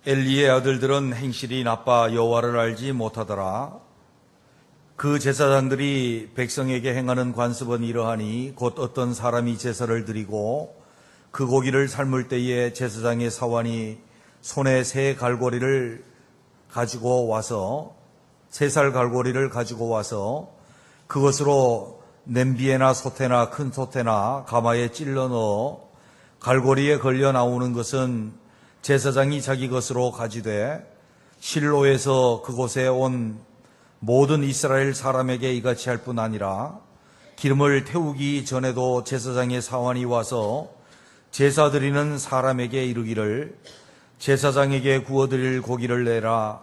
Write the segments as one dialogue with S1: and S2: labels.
S1: 엘리의 아들들은 행실이 나빠 여호와를 알지 못하더라. 그 제사장들이 백성에게 행하는 관습은 이러하니 곧 어떤 사람이 제사를 드리고 그 고기를 삶을 때에 제사장의 사환이 손에 세 살 갈고리를 가지고 와서 그것으로 냄비에나 솥에나 큰 솥에나 가마에 찔러 넣어 갈고리에 걸려 나오는 것은 제사장이 자기 것으로 가지되 실로에서 그곳에 온 모든 이스라엘 사람에게 이같이 할 뿐 아니라 기름을 태우기 전에도 제사장의 사환이 와서 제사 드리는 사람에게 이르기를 제사장에게 구워드릴 고기를 내라.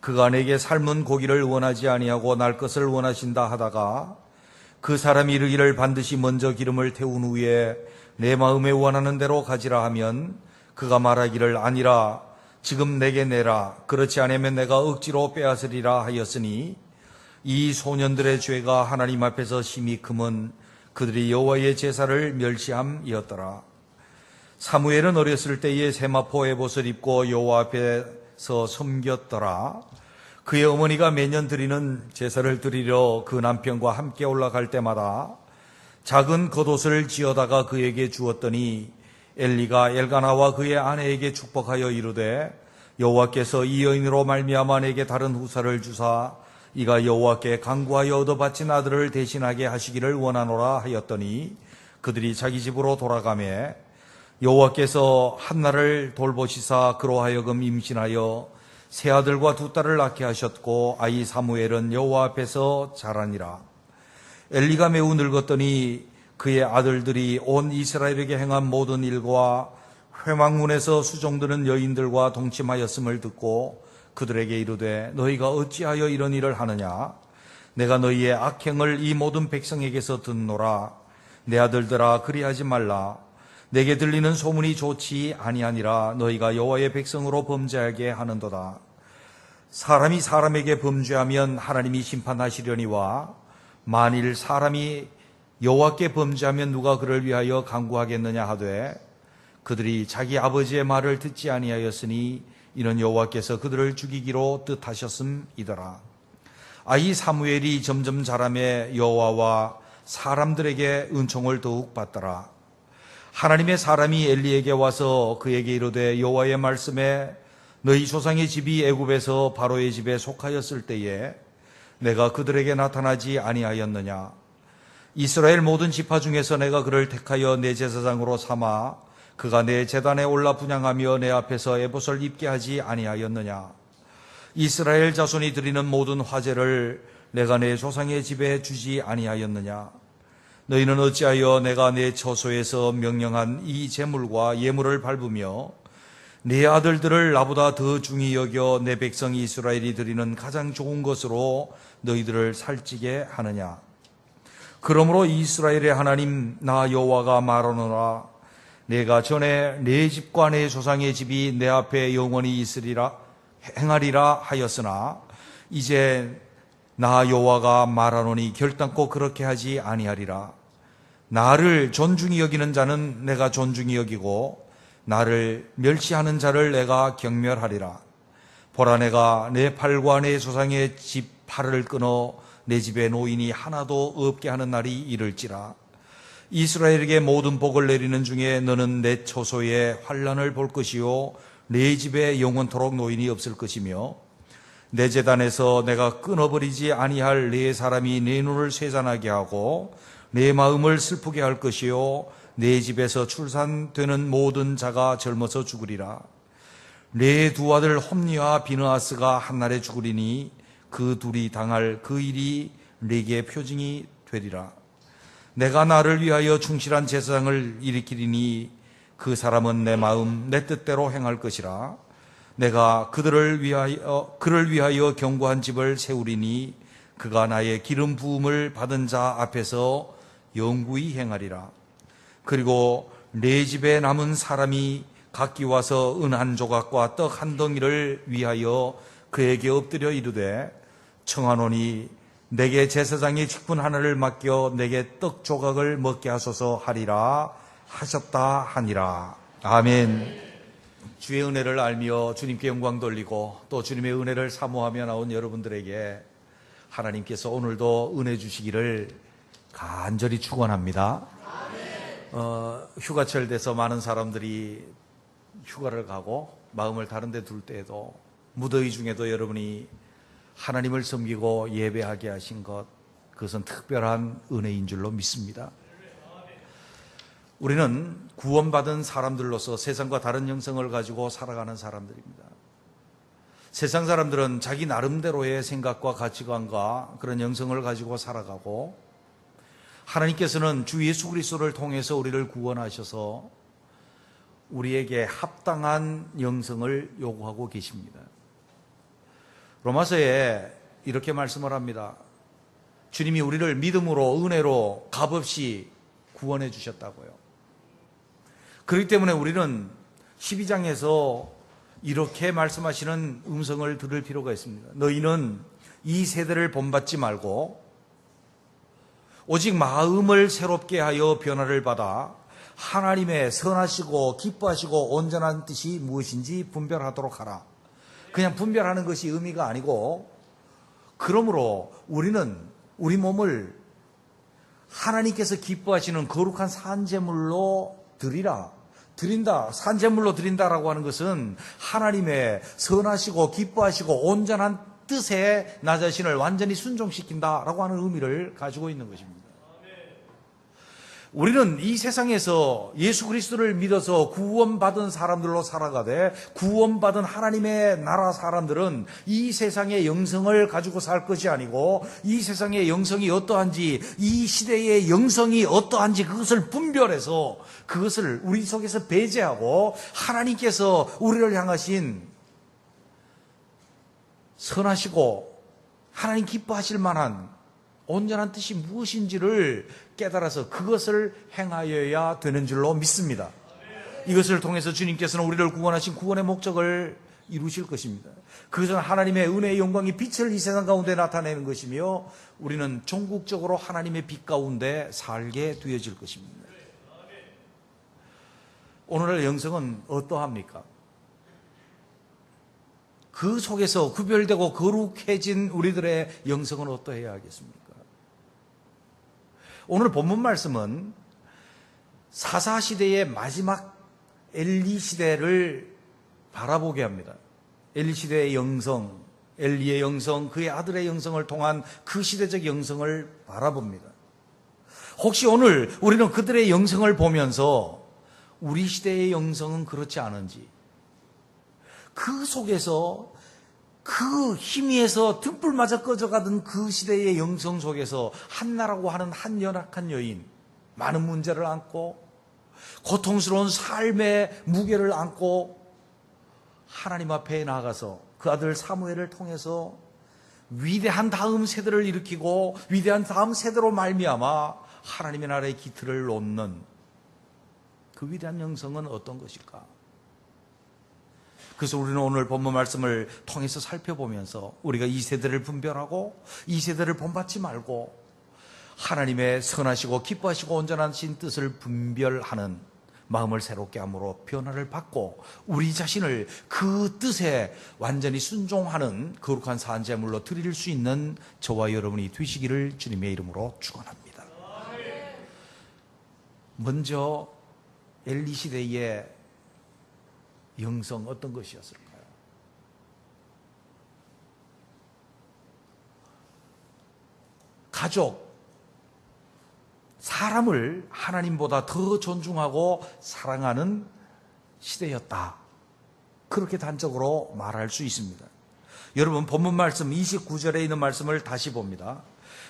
S1: 그가 내게 삶은 고기를 원하지 아니하고 날 것을 원하신다 하다가 그 사람이 이르기를 반드시 먼저 기름을 태운 후에 내 마음에 원하는 대로 가지라 하면 그가 말하기를 아니라 지금 내게 내라. 그렇지 않으면 내가 억지로 빼앗으리라 하였으니 이 소년들의 죄가 하나님 앞에서 심히 크면 그들이 여호와의 제사를 멸시함이었더라. 사무엘은 어렸을 때에 세마포 에봇을 입고 여호와 앞에서 섬겼더라. 그의 어머니가 매년 드리는 제사를 드리려 그 남편과 함께 올라갈 때마다 작은 겉옷을 지어다가 그에게 주었더니 엘리가 엘가나와 그의 아내에게 축복하여 이르되 여호와께서 이 여인으로 말미암아 내게 다른 후사를 주사 이가 여호와께 간구하여 얻어 바친 아들을 대신하게 하시기를 원하노라 하였더니 그들이 자기 집으로 돌아가매 여호와께서 한나를 돌보시사 그로 하여금 임신하여 세 아들과 두 딸을 낳게 하셨고 아이 사무엘은 여호와 앞에서 자라니라. 엘리가 매우 늙었더니 그의 아들들이 온 이스라엘에게 행한 모든 일과 회막문에서 수종드는 여인들과 동침하였음을 듣고 그들에게 이르되 너희가 어찌하여 이런 일을 하느냐? 내가 너희의 악행을 이 모든 백성에게서 듣노라. 내 아들들아 그리하지 말라. 내게 들리는 소문이 좋지 아니하니라. 너희가 여호와의 백성으로 범죄하게 하는도다. 사람이 사람에게 범죄하면 하나님이 심판하시려니와 만일 사람이 여호와께 범죄하면 누가 그를 위하여 간구하겠느냐 하되 그들이 자기 아버지의 말을 듣지 아니하였으니 이는 여호와께서 그들을 죽이기로 뜻하셨음이더라. 아이 사무엘이 점점 자라매 여호와와 사람들에게 은총을 더욱 받더라. 하나님의 사람이 엘리에게 와서 그에게 이르되 여호와의 말씀에 너희 조상의 집이 애굽에서 바로의 집에 속하였을 때에 내가 그들에게 나타나지 아니하였느냐? 이스라엘 모든 지파 중에서 내가 그를 택하여 내 제사장으로 삼아 그가 내 제단에 올라 분향하며 내 앞에서 에봇을 입게 하지 아니하였느냐? 이스라엘 자손이 드리는 모든 화제를 내가 내 조상의 집에 주지 아니하였느냐? 너희는 어찌하여 내가 내 처소에서 명령한 이 제물과 예물을 밟으며 내 아들들을 나보다 더 중히 여겨 내 백성 이스라엘이 드리는 가장 좋은 것으로 너희들을 살찌게 하느냐? 그러므로 이스라엘의 하나님 나 여호와가 말하노라. 내가 전에 내 집과 내 조상의 집이 내 앞에 영원히 있으리라 행하리라 하였으나 이제 나 여호와가 말하노니 결단코 그렇게 하지 아니하리라. 나를 존중히 여기는 자는 내가 존중히 여기고 나를 멸시하는 자를 내가 경멸하리라. 보라 내가 내 팔과 내 조상의 집 팔을 끊어 내 집에 노인이 하나도 없게 하는 날이 이를지라. 이스라엘에게 모든 복을 내리는 중에 너는 내 처소에 환난을 볼 것이요 내 집에 영원토록 노인이 없을 것이며 내 제단에서 내가 끊어버리지 아니할 내 사람이 내 눈을 쇠잔하게 하고 내 마음을 슬프게 할 것이요 내 집에서 출산되는 모든 자가 젊어서 죽으리라. 내 두 아들 홈니와 비느하스가 한날에 죽으리니 그 둘이 당할 그 일이 네게 표징이 되리라. 내가 나를 위하여 충실한 제사장을 일으키리니 그 사람은 내 마음 내 뜻대로 행할 것이라. 내가 그를 위하여 견고한 집을 세우리니 그가 나의 기름 부음을 받은 자 앞에서 영구히 행하리라. 그리고 내 집에 남은 사람이 각기 와서 은 한 조각과 떡 한 덩이를 위하여 그에게 엎드려 이르되 청하노니 내게 제사장의 직분 하나를 맡겨 내게 떡 조각을 먹게 하소서 하리라 하셨다 하니라. 아멘. 주의 은혜를 알며 주님께 영광 돌리고 또 주님의 은혜를 사모하며 나온 여러분들에게 하나님께서 오늘도 은혜 주시기를 간절히 축원합니다. 휴가철 돼서 많은 사람들이 휴가를 가고 마음을 다른 데 둘 때에도 무더위 중에도 여러분이 하나님을 섬기고 예배하게 하신 것, 그것은 특별한 은혜인 줄로 믿습니다. 우리는 구원받은 사람들로서 세상과 다른 영성을 가지고 살아가는 사람들입니다. 세상 사람들은 자기 나름대로의 생각과 가치관과 그런 영성을 가지고 살아가고, 하나님께서는 주 예수 그리스도를 통해서 우리를 구원하셔서 우리에게 합당한 영성을 요구하고 계십니다. 로마서에 이렇게 말씀을 합니다. 주님이 우리를 믿음으로 은혜로 값없이 구원해 주셨다고요. 그렇기 때문에 우리는 12장에서 이렇게 말씀하시는 음성을 들을 필요가 있습니다. 너희는 이 세대를 본받지 말고 오직 마음을 새롭게 하여 변화를 받아 하나님의 선하시고 기뻐하시고 온전한 뜻이 무엇인지 분별하도록 하라. 그냥 분별하는 것이 의미가 아니고, 그러므로 우리는 우리 몸을 하나님께서 기뻐하시는 거룩한 산제물로 드린다. 산제물로 드린다라고 하는 것은 하나님의 선하시고 기뻐하시고 온전한 뜻에 나 자신을 완전히 순종시킨다라고 하는 의미를 가지고 있는 것입니다. 우리는 이 세상에서 예수 그리스도를 믿어서 구원받은 사람들로 살아가되, 구원받은 하나님의 나라 사람들은 이 세상의 영성을 가지고 살 것이 아니고, 이 세상의 영성이 어떠한지, 이 시대의 영성이 어떠한지 그것을 분별해서 그것을 우리 속에서 배제하고 하나님께서 우리를 향하신 선하시고 하나님 기뻐하실 만한 온전한 뜻이 무엇인지를 깨달아서 그것을 행하여야 되는 줄로 믿습니다. 이것을 통해서 주님께서는 우리를 구원하신 구원의 목적을 이루실 것입니다. 그것은 하나님의 은혜의 영광이 빛을 이 세상 가운데 나타내는 것이며, 우리는 종국적으로 하나님의 빛 가운데 살게 되어질 것입니다. 오늘의 영성은 어떠합니까? 그 속에서 구별되고 거룩해진 우리들의 영성은 어떠해야 하겠습니까? 오늘 본문 말씀은 사사시대의 마지막 엘리 시대를 바라보게 합니다. 엘리 시대의 영성, 엘리의 영성, 그의 아들의 영성을 통한 그 시대적 영성을 바라봅니다. 혹시 오늘 우리는 그들의 영성을 보면서 우리 시대의 영성은 그렇지 않은지, 그 속에서 그 희미해서 등불마저 꺼져가던 그 시대의 영성 속에서 한나라고 하는 한 연약한 여인, 많은 문제를 안고 고통스러운 삶의 무게를 안고 하나님 앞에 나아가서 그 아들 사무엘을 통해서 위대한 다음 세대를 일으키고 위대한 다음 세대로 말미암아 하나님의 나라의 기틀을 놓는 그 위대한 영성은 어떤 것일까? 그래서 우리는 오늘 본문 말씀을 통해서 살펴보면서 우리가 이 세대를 분별하고 이 세대를 본받지 말고 하나님의 선하시고 기뻐하시고 온전하신 뜻을 분별하는 마음을 새롭게 함으로 변화를 받고 우리 자신을 그 뜻에 완전히 순종하는 거룩한 산제물로 드릴 수 있는 저와 여러분이 되시기를 주님의 이름으로 축원합니다. 먼저 엘리 시대의 영성 어떤 것이었을까요? 가족, 사람을 하나님보다 더 존중하고 사랑하는 시대였다. 그렇게 단적으로 말할 수 있습니다. 여러분, 본문 말씀 29절에 있는 말씀을 다시 봅니다.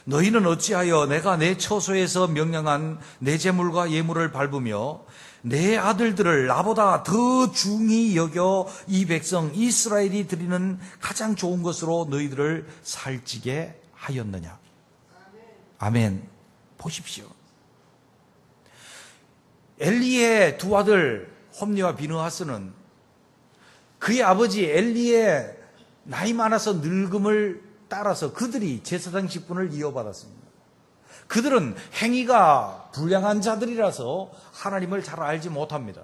S1: 너희는 어찌하여 내가 내 처소에서 명령한 내 제물과 예물을 밟으며 내 아들들을 나보다 더 중히 여겨 이 백성 이스라엘이 드리는 가장 좋은 것으로 너희들을 살찌게 하였느냐. 아멘. 보십시오. 엘리의 두 아들 홈리와 비느하스는 그의 아버지 엘리의 나이 많아서 늙음을 따라서 그들이 제사장 직분을 이어받았습니다. 그들은 행위가 불량한 자들이라서 하나님을 잘 알지 못합니다.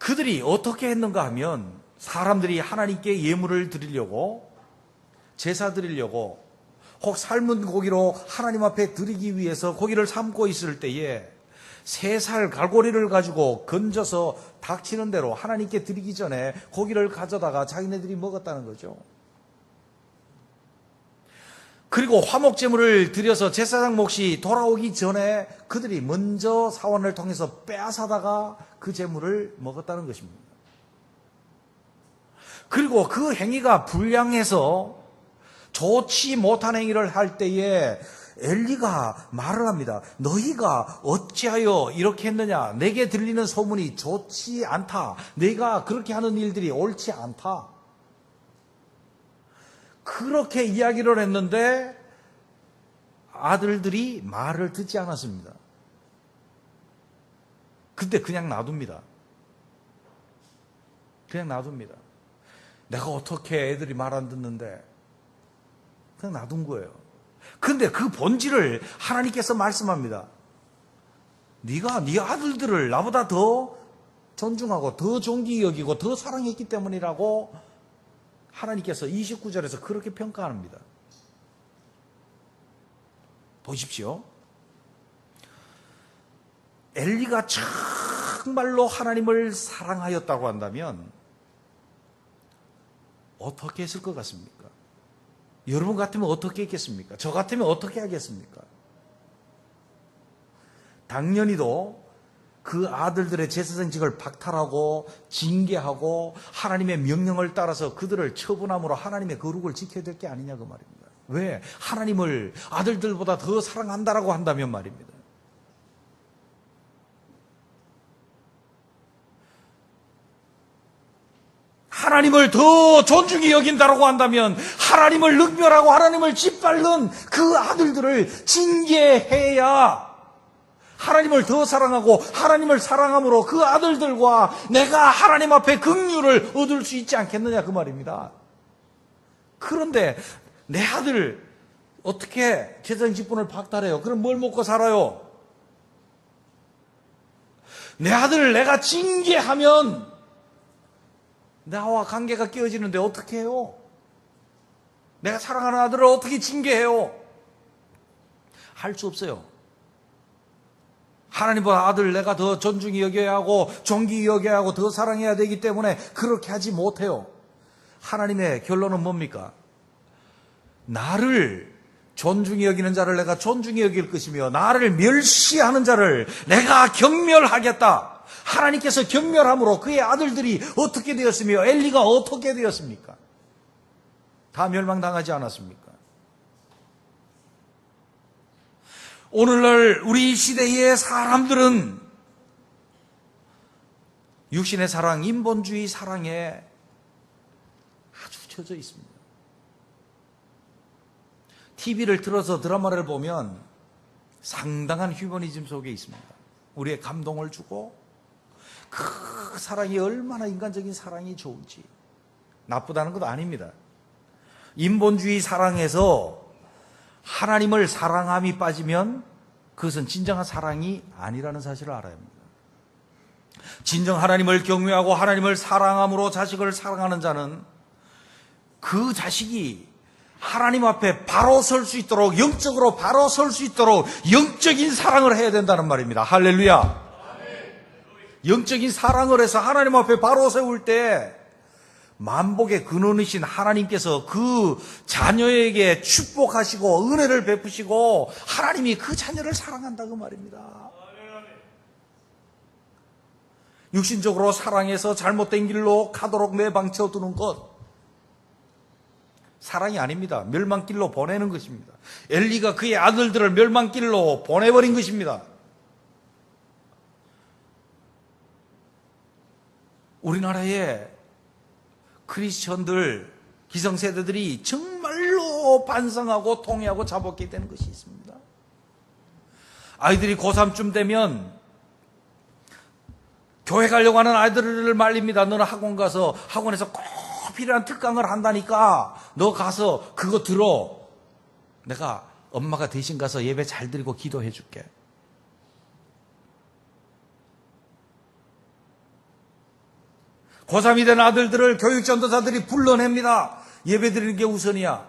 S1: 그들이 어떻게 했는가 하면 사람들이 하나님께 예물을 드리려고, 제사 드리려고, 혹 삶은 고기로 하나님 앞에 드리기 위해서 고기를 삶고 있을 때에 3살 갈고리를 가지고 건져서 닥치는 대로 하나님께 드리기 전에 고기를 가져다가 자기네들이 먹었다는 거죠. 그리고 화목제물을 드려서 제사장 몫이 돌아오기 전에 그들이 먼저 사원을 통해서 빼앗아다가 그 제물을 먹었다는 것입니다. 그리고 그 행위가 불량해서 좋지 못한 행위를 할 때에 엘리가 말을 합니다. 너희가 어찌하여 이렇게 했느냐? 내게 들리는 소문이 좋지 않다. 내가 그렇게 하는 일들이 옳지 않다. 그렇게 이야기를 했는데 아들들이 말을 듣지 않았습니다. 근데 그냥 놔둡니다. 그냥 놔둡니다. 내가 어떻게 애들이 말 안 듣는데 그냥 놔둔 거예요. 근데 그 본질을 하나님께서 말씀합니다. 네가 네 아들들을 나보다 더 존중하고 더 존귀히 여기고 더 사랑했기 때문이라고 하나님께서 29절에서 그렇게 평가합니다. 보십시오. 엘리가 정말로 하나님을 사랑하였다고 한다면 어떻게 했을 것 같습니까? 여러분 같으면 어떻게 했겠습니까? 저 같으면 어떻게 하겠습니까? 당연히도 그 아들들의 제사장직을 박탈하고 징계하고 하나님의 명령을 따라서 그들을 처분함으로 하나님의 거룩을 지켜야 될 게 아니냐 그 말입니다. 왜? 하나님을 아들들보다 더 사랑한다라고 한다면 말입니다. 하나님을 더 존중히 여긴다라고 한다면 하나님을 능멸하고 하나님을 짓밟는 그 아들들을 징계해야 하나님을 더 사랑하고 하나님을 사랑함으로 그 아들들과 내가 하나님 앞에 긍휼을 얻을 수 있지 않겠느냐 그 말입니다. 그런데 내 아들 어떻게 제사장 직분을 박탈해요? 그럼 뭘 먹고 살아요? 내 아들을 내가 징계하면 나와 관계가 깨어지는데 어떻게 해요? 내가 사랑하는 아들을 어떻게 징계해요? 할 수 없어요. 하나님보다 아들을 내가 더 존중히 여겨야 하고 존귀히 여겨야 하고 더 사랑해야 되기 때문에 그렇게 하지 못해요. 하나님의 결론은 뭡니까? 나를 존중히 여기는 자를 내가 존중히 여길 것이며 나를 멸시하는 자를 내가 경멸하겠다. 하나님께서 경멸함으로 그의 아들들이 어떻게 되었으며 엘리가 어떻게 되었습니까? 다 멸망당하지 않았습니까? 오늘날 우리 시대의 사람들은 육신의 사랑, 인본주의 사랑에 아주 젖어 있습니다. TV를 틀어서 드라마를 보면 상당한 휴머니즘 속에 있습니다. 우리의 감동을 주고 그 사랑이 얼마나 인간적인 사랑이 좋은지. 나쁘다는 것도 아닙니다. 인본주의 사랑에서 하나님을 사랑함이 빠지면 그것은 진정한 사랑이 아니라는 사실을 알아야 합니다. 진정 하나님을 경외하고 하나님을 사랑함으로 자식을 사랑하는 자는 그 자식이 하나님 앞에 바로 설 수 있도록, 영적으로 바로 설 수 있도록 영적인 사랑을 해야 된다는 말입니다. 할렐루야. 영적인 사랑을 해서 하나님 앞에 바로 세울 때 만복의 근원이신 하나님께서 그 자녀에게 축복하시고 은혜를 베푸시고 하나님이 그 자녀를 사랑한다고 말입니다. 육신적으로 사랑해서 잘못된 길로 가도록 내방쳐 두는 것, 사랑이 아닙니다. 멸망길로 보내는 것입니다. 엘리가 그의 아들들을 멸망길로 보내버린 것입니다. 우리나라의 크리스천들, 기성세대들이 정말로 반성하고 통회하고 자복해야 되는 것이 있습니다. 아이들이 고3쯤 되면 교회 가려고 하는 아이들을 말립니다. 너는 학원 가서 학원에서 꼭 필요한 특강을 한다니까 너 가서 그거 들어. 내가 엄마가 대신 가서 예배 잘 드리고 기도해 줄게. 고3이 된 아들들을 교육전도사들이 불러냅니다. 예배드리는 게 우선이야.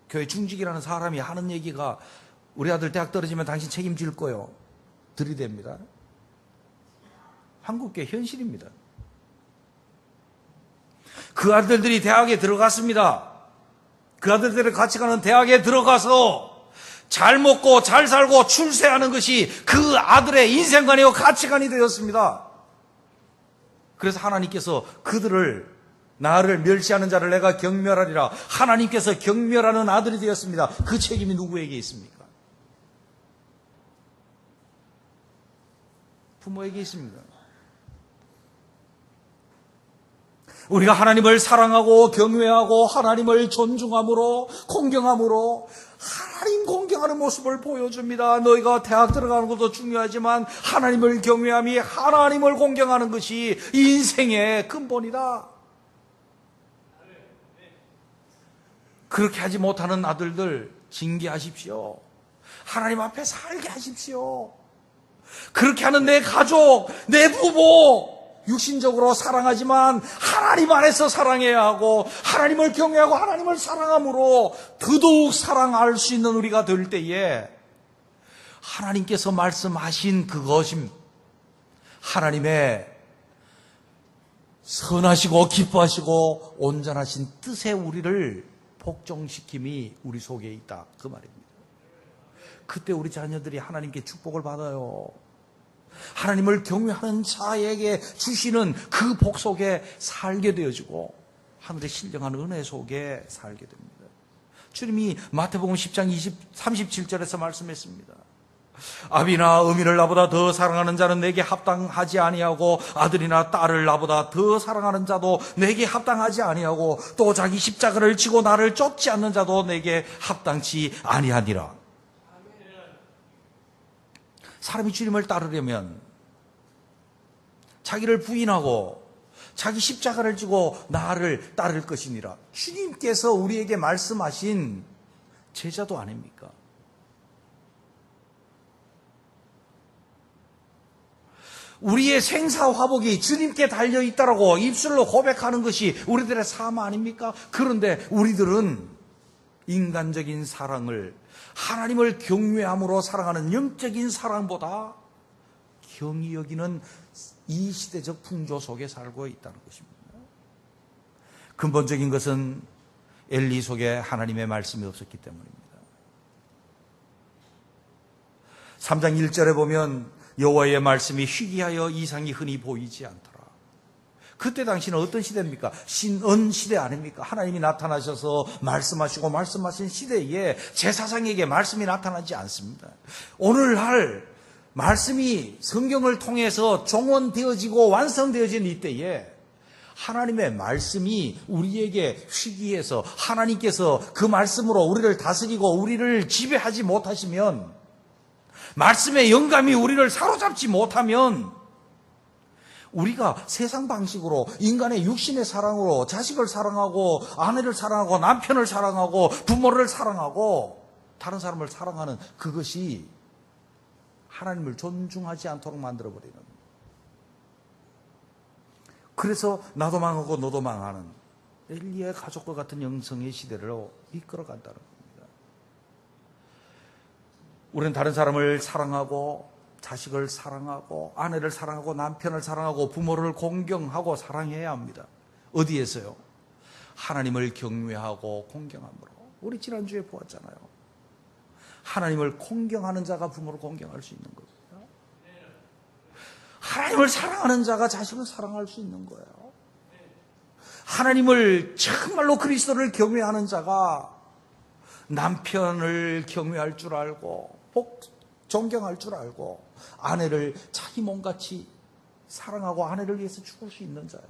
S1: 교회 중직이라는 사람이 하는 얘기가 우리 아들 대학 떨어지면 당신 책임질 거요. 들이댑니다. 한국교회 현실입니다. 그 아들들이 대학에 들어갔습니다. 그 아들들의 가치관은 대학에 들어가서 잘 먹고 잘 살고 출세하는 것이 그 아들의 인생관이요 가치관이 되었습니다. 그래서 하나님께서 그들을 나를 멸시하는 자를 내가 경멸하리라. 하나님께서 경멸하는 아들이 되었습니다. 그 책임이 누구에게 있습니까? 부모에게 있습니다. 우리가 하나님을 사랑하고 경외하고 하나님을 존중함으로 공경함으로 하나님 공경하는 모습을 보여줍니다. 너희가 대학 들어가는 것도 중요하지만 하나님을 경외함이 하나님을 공경하는 것이 인생의 근본이다. 그렇게 하지 못하는 아들들 징계하십시오. 하나님 앞에 살게 하십시오. 그렇게 하는 내 가족, 내 부모 육신적으로 사랑하지만 하나님 안에서 사랑해야 하고 하나님을 경외하고 하나님을 사랑함으로 더더욱 사랑할 수 있는 우리가 될 때에 하나님께서 말씀하신 그것임 하나님의 선하시고 기뻐하시고 온전하신 뜻에 우리를 복종시킴이 우리 속에 있다 그 말입니다. 그때 우리 자녀들이 하나님께 축복을 받아요. 하나님을 경외하는 자에게 주시는 그 복 속에 살게 되어지고 하늘의 신령한 은혜 속에 살게 됩니다. 주님이 마태복음 10장 37절에서 말씀했습니다. 아비나 어미를 나보다 더 사랑하는 자는 내게 합당하지 아니하고 아들이나 딸을 나보다 더 사랑하는 자도 내게 합당하지 아니하고 또 자기 십자가를 지고 나를 쫓지 않는 자도 내게 합당치 아니하니라. 사람이 주님을 따르려면 자기를 부인하고 자기 십자가를 지고 나를 따를 것이니라. 주님께서 우리에게 말씀하신 제자도 아닙니까? 우리의 생사화복이 주님께 달려있다라고 입술로 고백하는 것이 우리들의 삶 아닙니까? 그런데 우리들은 인간적인 사랑을 하나님을 경외함으로 사랑하는 영적인 사랑보다 경히 여기는 이 시대적 풍조 속에 살고 있다는 것입니다. 근본적인 것은 엘리 속에 하나님의 말씀이 없었기 때문입니다. 3장 1절에 보면 여호와의 말씀이 희귀하여 이상이 흔히 보이지 않더라. 그때 당시는 어떤 시대입니까? 신은 시대 아닙니까? 하나님이 나타나셔서 말씀하시고 말씀하신 시대에 제사장에게 말씀이 나타나지 않습니다. 오늘날 말씀이 성경을 통해서 종언되어지고 완성되어진 이때에 하나님의 말씀이 우리에게 희귀해서 하나님께서 그 말씀으로 우리를 다스리고 우리를 지배하지 못하시면 말씀의 영감이 우리를 사로잡지 못하면 우리가 세상 방식으로 인간의 육신의 사랑으로 자식을 사랑하고 아내를 사랑하고 남편을 사랑하고 부모를 사랑하고 다른 사람을 사랑하는 그것이 하나님을 존중하지 않도록 만들어버리는, 그래서 나도 망하고 너도 망하는 엘리의 가족과 같은 영성의 시대로 이끌어간다는 겁니다. 우리는 다른 사람을 사랑하고 자식을 사랑하고 아내를 사랑하고 남편을 사랑하고 부모를 공경하고 사랑해야 합니다. 어디에서요? 하나님을 경외하고 공경함으로. 우리 지난주에 보았잖아요. 하나님을 공경하는 자가 부모를 공경할 수 있는 거예요. 하나님을 사랑하는 자가 자식을 사랑할 수 있는 거예요. 하나님을 정말로 그리스도를 경외하는 자가 남편을 경외할 줄 알고 존경할 줄 알고 아내를 자기 몸같이 사랑하고 아내를 위해서 죽을 수 있는 자예요.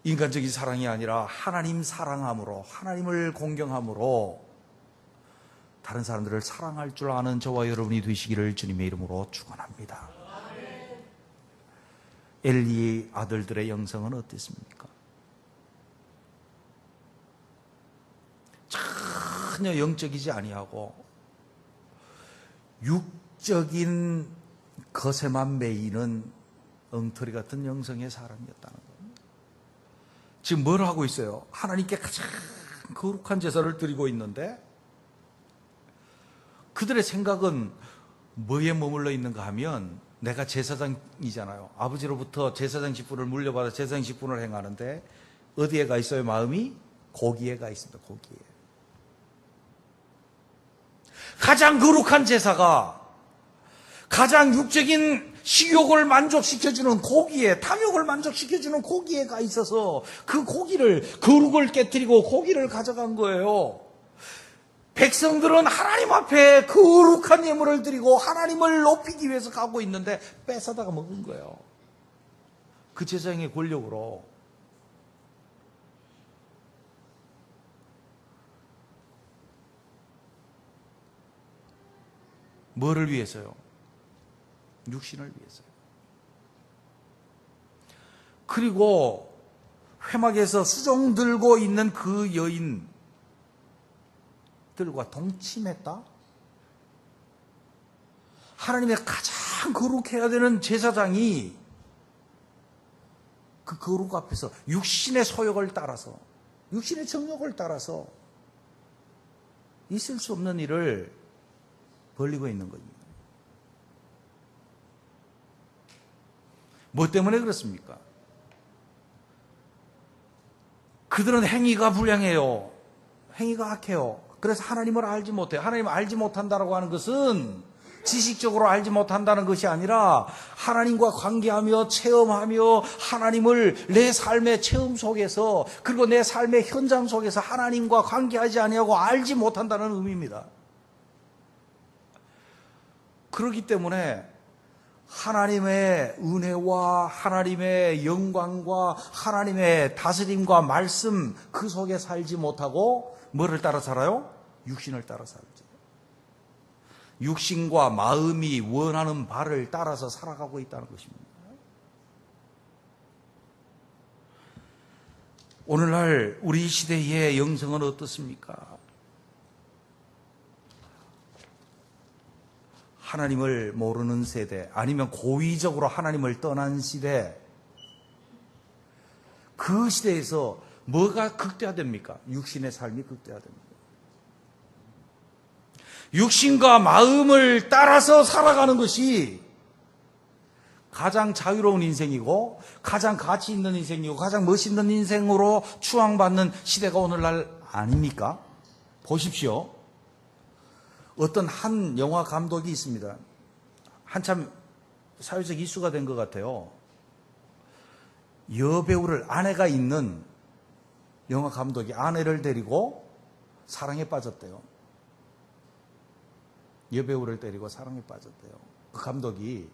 S1: 인간적인 사랑이 아니라 하나님 사랑함으로 하나님을 공경함으로 다른 사람들을 사랑할 줄 아는 저와 여러분이 되시기를 주님의 이름으로 축원합니다. 엘리의 아들들의 영성은 어땠습니까? 전혀 영적이지 아니하고 육적인 것에만 매이는 엉터리 같은 영성의 사람이었다는 겁니다. 지금 뭘 하고 있어요? 하나님께 가장 거룩한 제사를 드리고 있는데 그들의 생각은 뭐에 머물러 있는가 하면 내가 제사장이잖아요. 아버지로부터 제사장 직분을 물려받아 제사장 직분을 행하는데 어디에 가 있어요? 마음이 고기에 가 있습니다. 고기에. 가장 거룩한 제사가 가장 육적인 식욕을 만족시켜주는 고기에, 탐욕을 만족시켜주는 고기에 가 있어서 그 고기를, 거룩을 깨뜨리고 고기를 가져간 거예요. 백성들은 하나님 앞에 거룩한 예물을 드리고 하나님을 높이기 위해서 가고 있는데 뺏어다가 먹은 거예요. 그 제사장의 권력으로. 뭐를 위해서요? 육신을 위해서요. 그리고 회막에서 수종 들고 있는 그 여인들과 동침했다? 하나님의 가장 거룩해야 되는 제사장이 그 거룩 앞에서 육신의 소욕을 따라서, 육신의 정욕을 따라서 있을 수 없는 일을 벌리고 있는 겁니다. 뭐 때문에 그렇습니까? 그들은 행위가 불량해요. 행위가 악해요. 그래서 하나님을 알지 못해요. 하나님을 알지 못한다라고 하는 것은 지식적으로 알지 못한다는 것이 아니라 하나님과 관계하며 체험하며 하나님을 내 삶의 체험 속에서 그리고 내 삶의 현장 속에서 하나님과 관계하지 아니하고 알지 못한다는 의미입니다. 그렇기 때문에 하나님의 은혜와 하나님의 영광과 하나님의 다스림과 말씀 그 속에 살지 못하고 뭐를 따라 살아요? 육신을 따라 살지. 육신과 마음이 원하는 바를 따라서 살아가고 있다는 것입니다. 오늘날 우리 시대의 영성은 어떻습니까? 하나님을 모르는 세대, 아니면 고의적으로 하나님을 떠난 시대, 그 시대에서 뭐가 극대화됩니까? 육신의 삶이 극대화됩니다. 육신과 마음을 따라서 살아가는 것이 가장 자유로운 인생이고 가장 가치 있는 인생이고 가장 멋있는 인생으로 추앙받는 시대가 오늘날 아닙니까? 보십시오. 어떤 한 영화 감독이 있습니다. 한참 사회적 이슈가 된 것 같아요. 여배우를, 아내가 있는 영화 감독이 아내를 데리고 사랑에 빠졌대요. 여배우를 데리고 사랑에 빠졌대요. 그 감독이.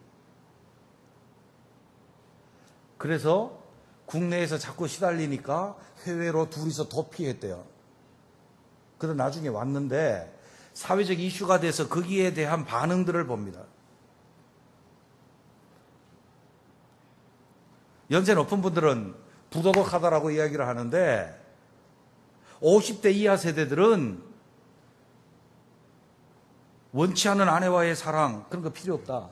S1: 그래서 국내에서 자꾸 시달리니까 해외로 둘이서 도피했대요. 그래서 나중에 왔는데 사회적 이슈가 돼서 거기에 대한 반응들을 봅니다. 연세 높은 분들은 부도덕하다라고 이야기를 하는데 50대 이하 세대들은 원치 않는 아내와의 사랑, 그런 거 필요 없다.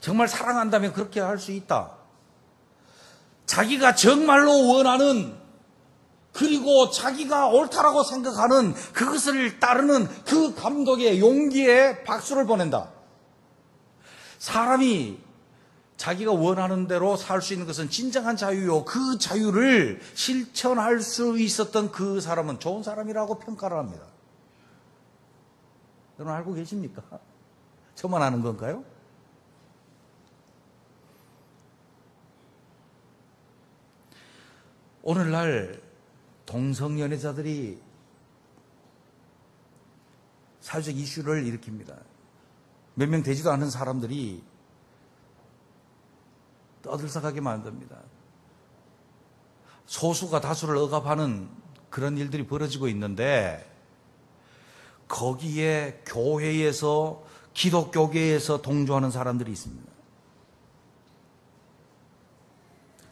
S1: 정말 사랑한다면 그렇게 할 수 있다. 자기가 정말로 원하는, 그리고 자기가 옳다라고 생각하는 그것을 따르는 그 감독의 용기에 박수를 보낸다. 사람이 자기가 원하는 대로 살 수 있는 것은 진정한 자유요. 그 자유를 실천할 수 있었던 그 사람은 좋은 사람이라고 평가를 합니다. 여러분 알고 계십니까? 저만 아는 건가요? 오늘날 동성연애자들이 사회적 이슈를 일으킵니다. 몇 명 되지도 않은 사람들이 떠들썩하게 만듭니다. 소수가 다수를 억압하는 그런 일들이 벌어지고 있는데 거기에 교회에서, 기독교계에서 동조하는 사람들이 있습니다.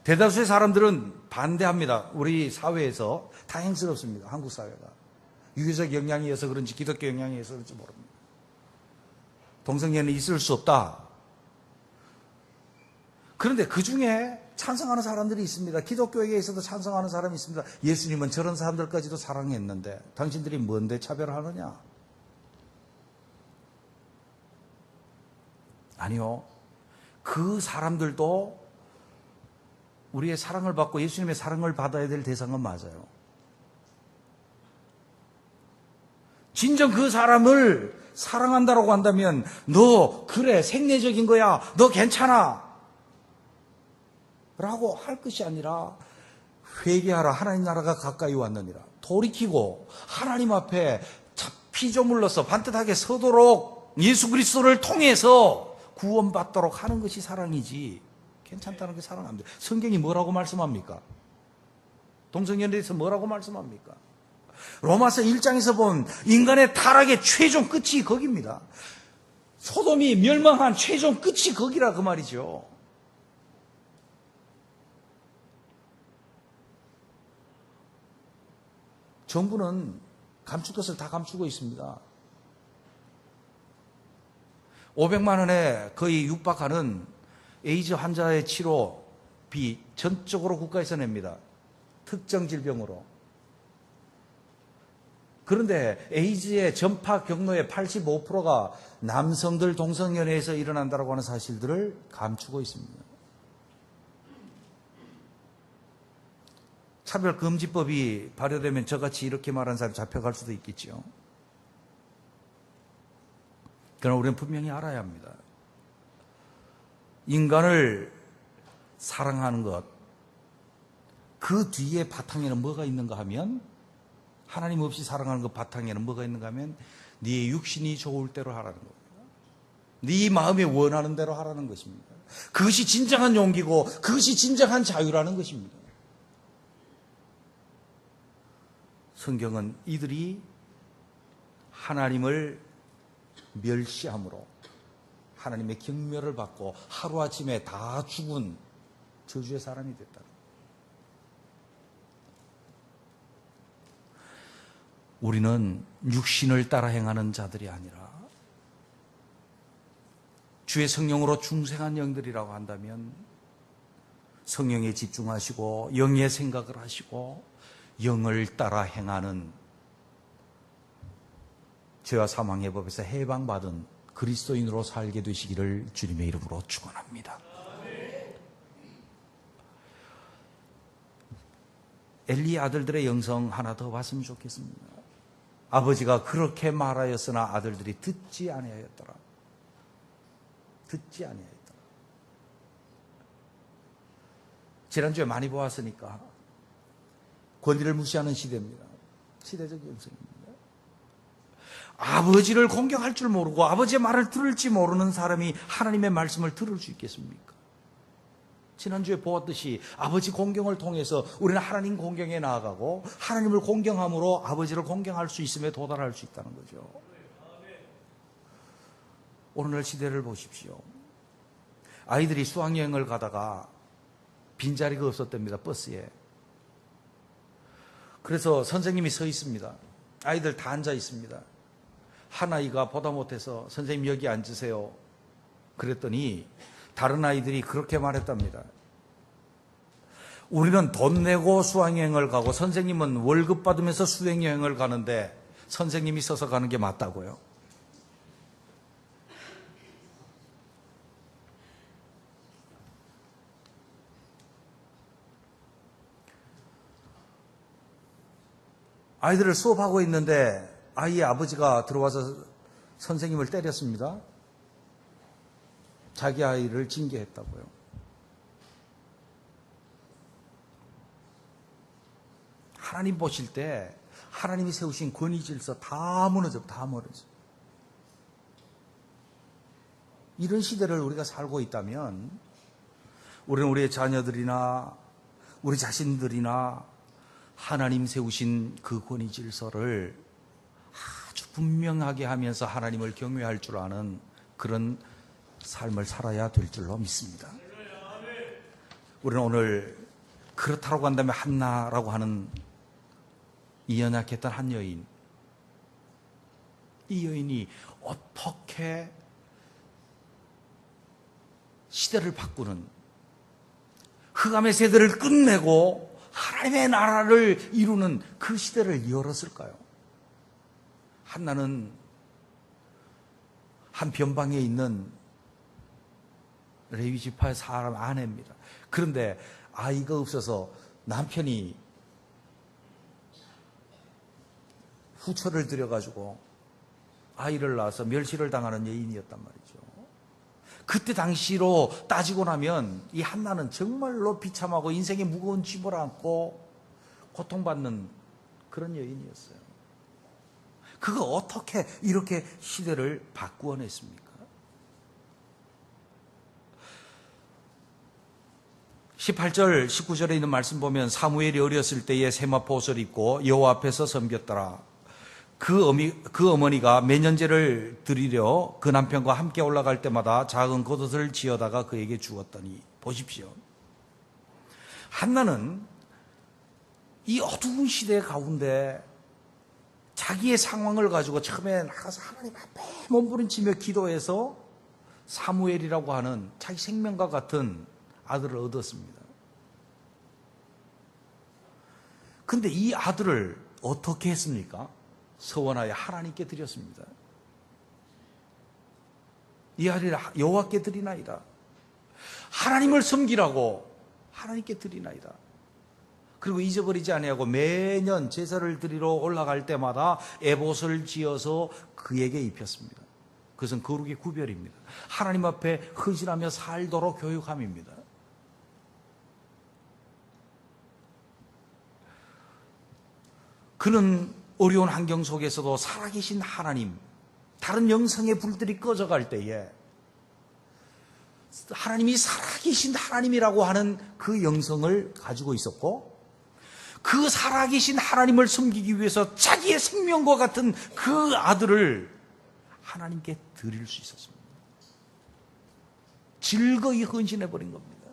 S1: 대다수의 사람들은 반대합니다. 우리 사회에서. 다행스럽습니다. 한국 사회가. 유교적 영향이 있어서 그런지 기독교 영향이 있어서 그런지 모릅니다. 동성연애 있을 수 없다. 그런데 그 중에 찬성하는 사람들이 있습니다. 기독교에게서도 찬성하는 사람이 있습니다. 예수님은 저런 사람들까지도 사랑했는데 당신들이 뭔데 차별하느냐? 아니요. 그 사람들도 우리의 사랑을 받고 예수님의 사랑을 받아야 될 대상은 맞아요. 진정 그 사람을 사랑한다라고 한다면 너 그래 생리적인 거야. 너 괜찮아. 라고 할 것이 아니라 회개하라. 하나님 나라가 가까이 왔느니라. 돌이키고 하나님 앞에 피조물로서 반듯하게 서도록 예수 그리스도를 통해서 구원받도록 하는 것이 사랑이지. 괜찮다는 게 사랑 안 돼. 성경이 뭐라고 말씀합니까? 동성연애에서 뭐라고 말씀합니까? 로마서 1장에서 본 인간의 타락의 최종 끝이 거기입니다. 소돔이 멸망한 최종 끝이 거기라 그 말이죠. 정부는 감출 것을 다 감추고 있습니다. 500만 원에 거의 육박하는 에이즈 환자의 치료비 전적으로 국가에서 냅니다. 특정 질병으로. 그런데 에이즈의 전파 경로의 85%가 남성들 동성연애에서 일어난다고 하는 사실들을 감추고 있습니다. 차별금지법이 발효되면 저같이 이렇게 말하는 사람이 잡혀갈 수도 있겠죠. 그러나 우리는 분명히 알아야 합니다. 인간을 사랑하는 것, 그 뒤에 바탕에는 뭐가 있는가 하면, 하나님 없이 사랑하는 것 바탕에는 뭐가 있는가 하면 네 육신이 좋을 대로 하라는 겁니다. 네 마음이 원하는 대로 하라는 것입니다. 그것이 진정한 용기고 그것이 진정한 자유라는 것입니다. 성경은 이들이 하나님을 멸시함으로 하나님의 경멸을 받고 하루아침에 다 죽은 저주의 사람이 됐다. 우리는 육신을 따라 행하는 자들이 아니라 주의 성령으로 중생한 영들이라고 한다면 성령에 집중하시고 영의 생각을 하시고 영을 따라 행하는 죄와 사망의 법에서 해방받은 그리스도인으로 살게 되시기를 주님의 이름으로 축원합니다. 엘리 아들들의 영성 하나 더 봤으면 좋겠습니다. 아버지가 그렇게 말하였으나 아들들이 듣지 아니하였더라. 듣지 아니하였더라. 지난주에 많이 보았으니까 권위를 무시하는 시대입니다. 시대적 영성입니다. 아버지를 공경할 줄 모르고 아버지의 말을 들을지 모르는 사람이 하나님의 말씀을 들을 수 있겠습니까? 지난주에 보았듯이 아버지 공경을 통해서 우리는 하나님 공경에 나아가고 하나님을 공경함으로 아버지를 공경할 수 있음에 도달할 수 있다는 거죠. 오늘날 시대를 보십시오. 아이들이 수학여행을 가다가 빈자리가 없었답니다. 버스에. 그래서 선생님이 서 있습니다. 아이들 다 앉아 있습니다. 한 아이가 보다 못해서 선생님 여기 앉으세요. 그랬더니 다른 아이들이 그렇게 말했답니다. 우리는 돈 내고 수학여행을 가고 선생님은 월급 받으면서 수행여행을 가는데 선생님이 서서 가는 게 맞다고요. 아이들을 수업하고 있는데 아이의 아버지가 들어와서 선생님을 때렸습니다. 자기 아이를 징계했다고요. 하나님 보실 때 하나님이 세우신 권위 질서 다 무너져. 이런 시대를 우리가 살고 있다면 우리는 우리의 자녀들이나 우리 자신들이나 하나님 세우신 그 권위 질서를 아주 분명하게 하면서 하나님을 경외할 줄 아는 그런 삶을 살아야 될 줄로 믿습니다. 우리는 오늘 그렇다고 한다면 한나라고 하는 이 연약했던 한 여인, 이 여인이 어떻게 시대를 바꾸는 흑암의 세대를 끝내고 하나님의 나라를 이루는 그 시대를 열었을까요? 한나는 한 변방에 있는 레위 지파의 사람 아내입니다. 그런데 아이가 없어서 남편이 후처를 들여가지고 아이를 낳아서 멸시를 당하는 여인이었단 말이죠. 그때 당시로 따지고 나면 이 한나는 정말로 비참하고 인생의 무거운 짐을 안고 고통받는 그런 여인이었어요. 그가 어떻게 이렇게 시대를 바꾸어냈습니까? 18절, 19절에 있는 말씀 보면 사무엘이 어렸을 때에 세마포 옷을 입고 여호와 앞에서 섬겼더라. 그 어머니가 매년제를 드리려 그 남편과 함께 올라갈 때마다 작은 겉옷을 지어다가 그에게 주었더니, 보십시오. 한나는 이 어두운 시대 가운데 자기의 상황을 가지고 처음에 나가서 하나님 앞에 몸부림치며 기도해서 사무엘이라고 하는 자기 생명과 같은 아들을 얻었습니다. 근데 이 아들을 어떻게 했습니까? 서원하여 하나님께 드렸습니다. 이 아들을 여호와께 드리나이다. 하나님을 섬기라고 하나님께 드리나이다. 그리고 잊어버리지 아니하고 매년 제사를 드리러 올라갈 때마다 에봇을 지어서 그에게 입혔습니다. 그것은 거룩의 구별입니다. 하나님 앞에 헌신하며 살도록 교육함입니다. 그는 어려운 환경 속에서도 살아계신 하나님, 다른 영성의 불들이 꺼져갈 때에 하나님이 살아계신 하나님이라고 하는 그 영성을 가지고 있었고, 그 살아계신 하나님을 섬기기 위해서 자기의 생명과 같은 그 아들을 하나님께 드릴 수 있었습니다. 즐거이 헌신해버린 겁니다.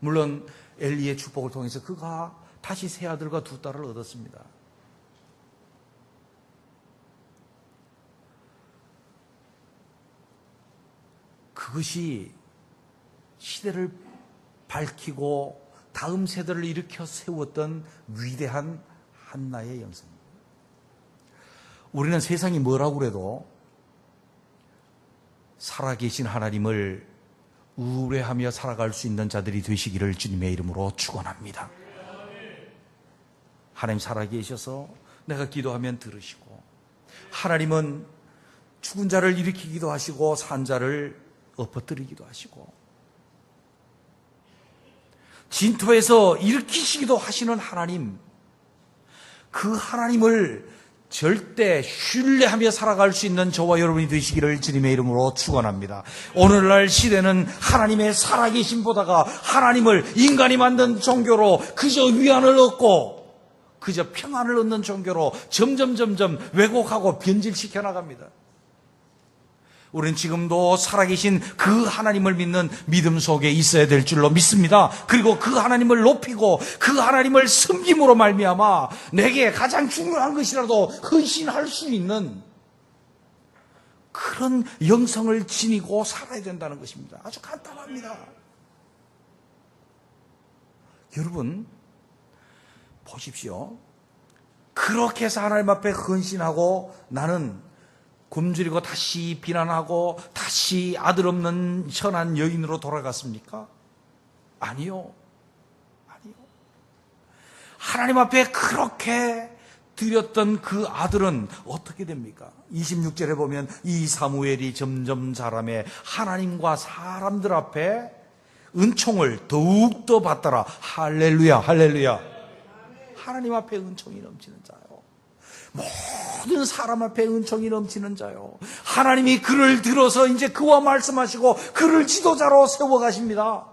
S1: 물론 엘리의 축복을 통해서 그가 다시 세 아들과 두 딸을 얻었습니다. 그것이 시대를 밝히고 다음 세대를 일으켜 세웠던 위대한 한나의 영성입니다. 우리는 세상이 뭐라고 그래도 살아계신 하나님을 우울해하며 살아갈 수 있는 자들이 되시기를 주님의 이름으로 축원합니다. 하나님 살아계셔서 내가 기도하면 들으시고, 하나님은 죽은 자를 일으키기도 하시고 산 자를 엎어뜨리기도 하시고 진토에서 일으키시기도 하시는 하나님, 그 하나님을 절대 신뢰하며 살아갈 수 있는 저와 여러분이 되시기를 주님의 이름으로 축원합니다. 오늘날 시대는 하나님의 살아계심보다가 하나님을 인간이 만든 종교로 그저 위안을 얻고 그저 평안을 얻는 종교로 점점 왜곡하고 변질시켜 나갑니다. 우리는 지금도 살아계신 그 하나님을 믿는 믿음 속에 있어야 될 줄로 믿습니다. 그리고 그 하나님을 높이고 그 하나님을 섬김으로 말미암아 내게 가장 중요한 것이라도 헌신할 수 있는 그런 영성을 지니고 살아야 된다는 것입니다. 아주 간단합니다. 여러분 보십시오. 그렇게 해서 하나님 앞에 헌신하고 나는 굶주리고 다시 비난하고 다시 아들 없는 현한 여인으로 돌아갔습니까? 아니요. 하나님 앞에 그렇게 드렸던 그 아들은 어떻게 됩니까? 26절에 보면 이 사무엘이 점점 자라매 하나님과 사람들 앞에 은총을 더욱더 받더라. 할렐루야, 할렐루야. 하나님 앞에 은총이 넘치는 자요. 모든 사람 앞에 은총이 넘치는 자요. 하나님이 그를 들어서 이제 그와 말씀하시고 그를 지도자로 세워가십니다.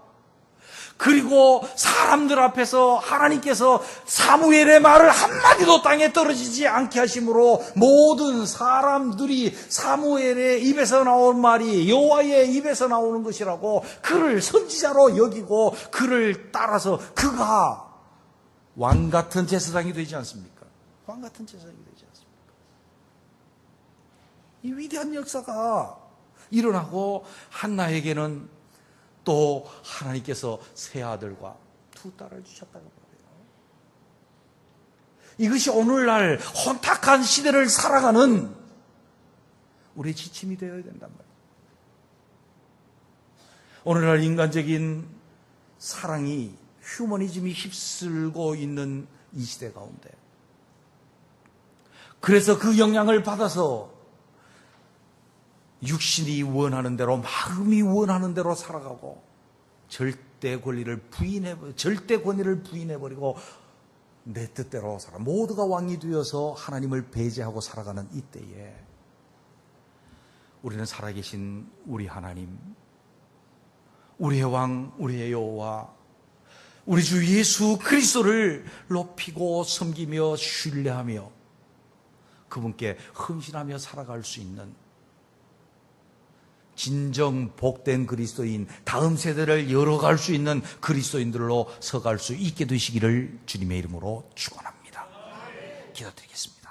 S1: 그리고 사람들 앞에서 하나님께서 사무엘의 말을 한마디도 땅에 떨어지지 않게 하심으로 모든 사람들이 사무엘의 입에서 나온 말이 여호와의 입에서 나오는 것이라고 그를 선지자로 여기고 그를 따라서 그가 왕 같은 제사장이 되지 않습니까? 왕 같은 제사장이 되지 않습니까? 이 위대한 역사가 일어나고 한나에게는 또 하나님께서 세 아들과 두 딸을 주셨다고 말해요. 이것이 오늘날 혼탁한 시대를 살아가는 우리의 지침이 되어야 된단 말이에요. 오늘날 인간적인 사랑이 휴머니즘이 휩쓸고 있는 이 시대 가운데, 그래서 그 영향을 받아서 육신이 원하는 대로, 마음이 원하는 대로 살아가고 절대 권리를 부인해버리고 내 뜻대로 살아, 모두가 왕이 되어서 하나님을 배제하고 살아가는 이때에 우리는 살아계신 우리 하나님, 우리의 왕, 우리의 여호와, 우리 주 예수 그리스도를 높이고 섬기며 신뢰하며 그분께 헌신하며 살아갈 수 있는 진정 복된 그리스도인, 다음 세대를 열어갈 수 있는 그리스도인들로 서갈 수 있게 되시기를 주님의 이름으로 축원합니다. 기도드리겠습니다.